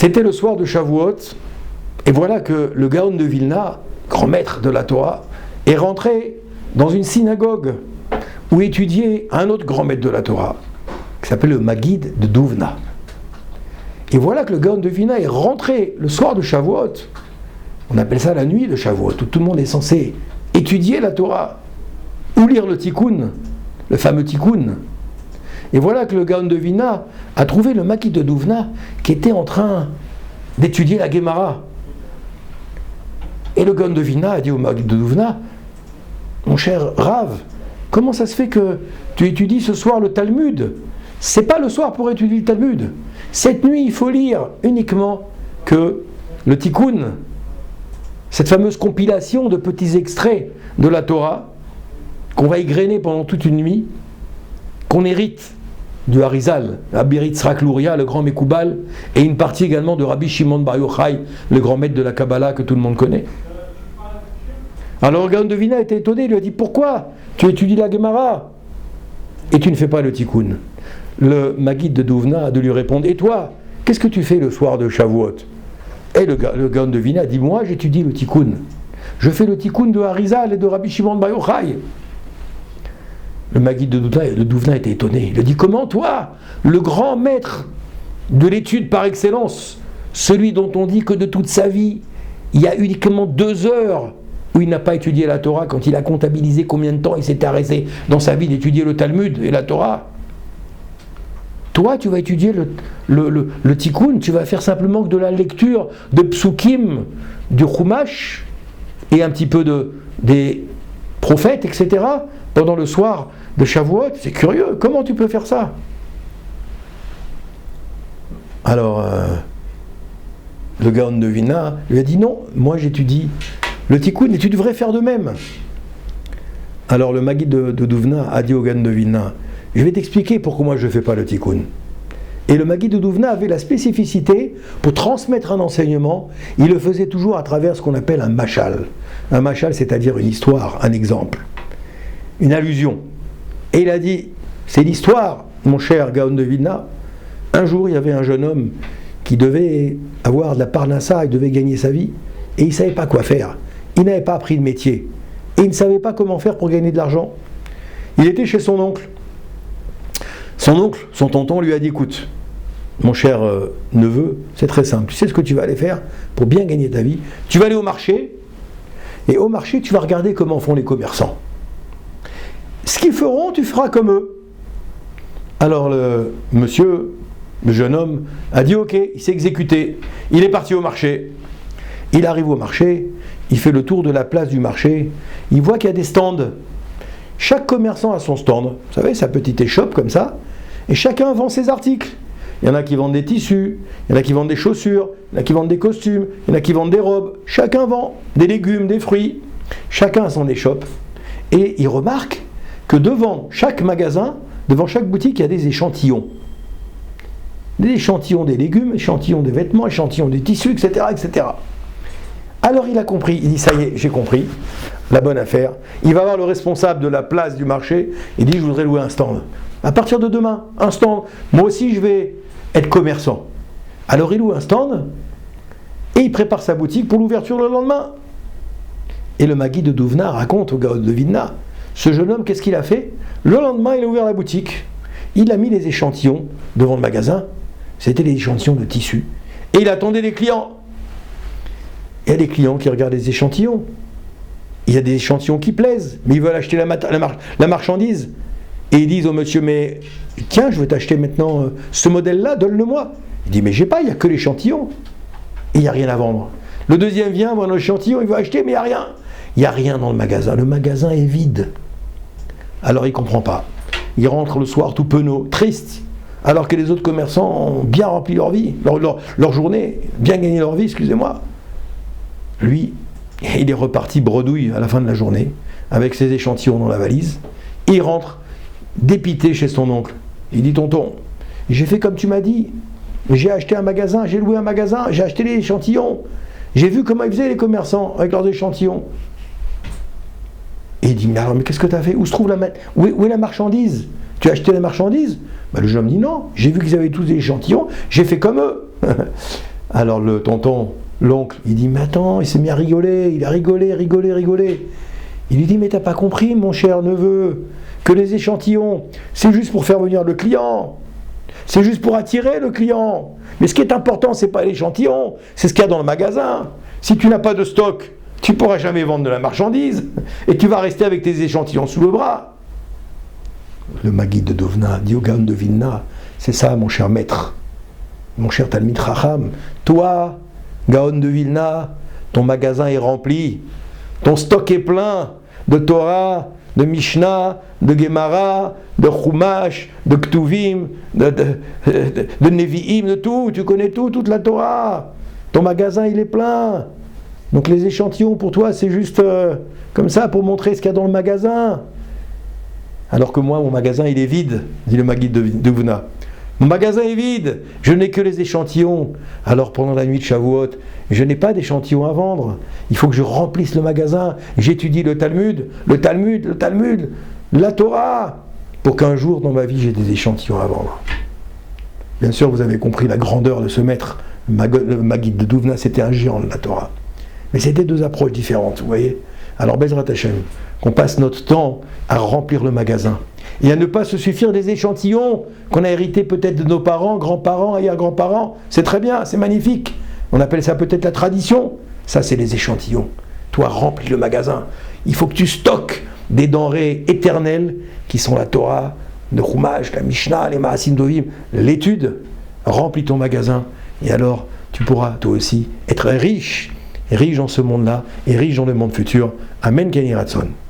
C'était le soir de Shavuot, et voilà que le Gaon de Vilna, grand maître de la Torah, est rentré dans une synagogue où étudiait un autre grand maître de la Torah, qui s'appelle le Maguid de Douvna. Et voilà que le Gaon de Vilna est rentré le soir de Shavuot. On appelle ça la nuit de Shavuot, où tout le monde est censé étudier la Torah, ou lire le Tikkun, le fameux Tikkun. Et voilà que le Gaon de Vilna a trouvé le Maguid de Douvna qui était en train d'étudier la Gemara. Et le Gaon de Vilna a dit au Maguid de Douvna: mon cher Rav, comment ça se fait que tu étudies ce soir le Talmud? C'est pas le soir pour étudier le Talmud. Cette nuit, il faut lire uniquement que le Tikkun, cette fameuse compilation de petits extraits de la Torah, qu'on va égrener pendant toute une nuit, qu'on hérite du Harizal, Rabbi Yitzhak Luria, le grand Mekoubal, et une partie également de Rabbi Shimon Bar Yochai, le grand maître de la Kabbalah que tout le monde connaît. Alors le Gaon de Vilna était étonné, il lui a dit: pourquoi tu étudies la Gemara et tu ne fais pas le Tikkun? Le Maguid de Douvna a de lui répondre: et toi, qu'est-ce que tu fais le soir de Shavuot? Et le Gaon de Vilna a dit: moi j'étudie le Tikkun. Je fais le Tikkun de Harizal et de Rabbi Shimon Bar Yochai. Le Maguid de Douvna était étonné. Il a dit: comment toi, le grand maître de l'étude par excellence, celui dont on dit que de toute sa vie, il y a uniquement 2 heures où il n'a pas étudié la Torah, quand il a comptabilisé combien de temps il s'était arrêté dans sa vie d'étudier le Talmud et la Torah. Toi, tu vas étudier le Tikkun, tu vas faire simplement que de la lecture de Psukim, du Chumash, et un petit peu des prophètes, etc., pendant le soir de Shavuot. C'est curieux, comment tu peux faire ça? Alors, le Gaon de Vilna lui a dit: non, moi j'étudie le Tikkun et tu devrais faire de même. Alors le Maguid de Douvna a dit au Gaon de Vilna: je vais t'expliquer pourquoi moi je ne fais pas le Tikkun. Et le Maguid de Douvna avait la spécificité, pour transmettre un enseignement, il le faisait toujours à travers ce qu'on appelle un mashal. Un mashal, c'est-à-dire une histoire, un exemple, une allusion. Et il a dit: c'est l'histoire, mon cher Gaon de Vilna. Un jour, il y avait un jeune homme qui devait avoir de la parnassa, il devait gagner sa vie, et il ne savait pas quoi faire. Il n'avait pas appris de métier, et il ne savait pas comment faire pour gagner de l'argent. Il était chez son oncle. Son oncle, son tonton, lui a dit: écoute, mon cher neveu, c'est très simple, tu sais ce que tu vas aller faire pour bien gagner ta vie? Tu vas aller au marché, et au marché, tu vas regarder comment font les commerçants. Ce qu'ils feront, tu feras comme eux. Alors le jeune homme, a dit ok, il s'est exécuté. Il est parti au marché. Il arrive au marché, il fait le tour de la place du marché, il voit qu'il y a des stands. Chaque commerçant a son stand, vous savez, sa petite échoppe comme ça, et chacun vend ses articles. Il y en a qui vendent des tissus, il y en a qui vendent des chaussures, il y en a qui vendent des costumes, il y en a qui vendent des robes. Chacun vend des légumes, des fruits. Chacun a son échoppe. Et il remarque que devant chaque magasin, devant chaque boutique, il y a des échantillons. Des échantillons des légumes, échantillons des vêtements, échantillons des tissus, etc., etc. Alors il a compris, il dit ça y est, j'ai compris, la bonne affaire. Il va voir le responsable de la place du marché, il dit je voudrais louer un stand. À partir de demain, un stand, moi aussi je vais être commerçant. Alors il loue un stand et il prépare sa boutique pour l'ouverture le lendemain. Et le Maguid de Douvna raconte au Gaon de Vilna, ce jeune homme, qu'est-ce qu'il a fait? Le lendemain, il a ouvert la boutique, il a mis les échantillons devant le magasin, c'était les échantillons de tissu, et il attendait les clients. Il y a des clients qui regardent les échantillons, il y a des échantillons qui plaisent, mais ils veulent acheter la marchandise, et ils disent au monsieur, mais tiens, je veux t'acheter maintenant ce modèle-là, donne-le-moi. Il dit, mais j'ai pas, il n'y a que l'échantillon, et il n'y a rien à vendre. Le deuxième vient, voit l'échantillon, il veut acheter, mais il n'y a rien. Il n'y a rien dans le magasin est vide. Alors il ne comprend pas. Il rentre le soir tout penaud, triste, alors que les autres commerçants ont bien rempli leur vie, leur journée, bien gagné leur vie, excusez-moi. Lui, il est reparti bredouille à la fin de la journée, avec ses échantillons dans la valise. Il rentre, dépité chez son oncle. Il dit, tonton, j'ai fait comme tu m'as dit. J'ai acheté un magasin, j'ai loué un magasin, j'ai acheté les échantillons. J'ai vu comment ils faisaient les commerçants avec leurs échantillons. Et il dit, mais alors, mais qu'est-ce que tu as fait? Où se trouve où est la marchandise? Tu as acheté la marchandise? Le jeune homme dit, non, j'ai vu qu'ils avaient tous des échantillons, j'ai fait comme eux. Alors le tonton, l'oncle, il dit, mais attends, il s'est mis à rigoler, il a rigolé. Il lui dit, mais t'as pas compris, mon cher neveu, que les échantillons, c'est juste pour faire venir le client. C'est juste pour attirer le client. Mais ce qui est important, c'est pas l'échantillon, c'est ce qu'il y a dans le magasin. Si tu n'as pas de stock, tu ne pourras jamais vendre de la marchandise et tu vas rester avec tes échantillons sous le bras. Le Maguide de Dovna dit au Gaon de Vilna, c'est ça mon cher maître, mon cher Talmid Chacham. Toi, Gaon de Vilna, ton magasin est rempli, ton stock est plein de Torah, de Mishnah, de Gemara, de Chumash, de Ktuvim, de Nevi'im, de tout, tu connais tout, toute la Torah. Ton magasin il est plein. Donc les échantillons pour toi c'est juste comme ça pour montrer ce qu'il y a dans le magasin. Alors que moi mon magasin il est vide, dit le Maguide de Dovna. Mon magasin est vide, je n'ai que les échantillons. Alors pendant la nuit de Shavuot, je n'ai pas d'échantillons à vendre. Il faut que je remplisse le magasin. J'étudie le Talmud, la Torah, pour qu'un jour dans ma vie j'ai des échantillons à vendre. Bien sûr vous avez compris la grandeur de ce maître. Le Maguide de Dovna c'était un géant de la Torah. Mais c'était deux approches différentes, vous voyez. Alors Bezrat Hashem, qu'on passe notre temps à remplir le magasin et à ne pas se suffire des échantillons qu'on a hérités peut-être de nos parents, grands-parents, arrière-grands-parents. C'est très bien, c'est magnifique. On appelle ça peut-être la tradition. Ça, c'est les échantillons. Toi, remplis le magasin. Il faut que tu stockes des denrées éternelles qui sont la Torah, le Chumash, la Mishnah, les Maasim Tovim, l'étude. Remplis ton magasin et alors tu pourras toi aussi être riche dans ce monde-là et riche dans le monde futur. Amen, Kenny Ratson.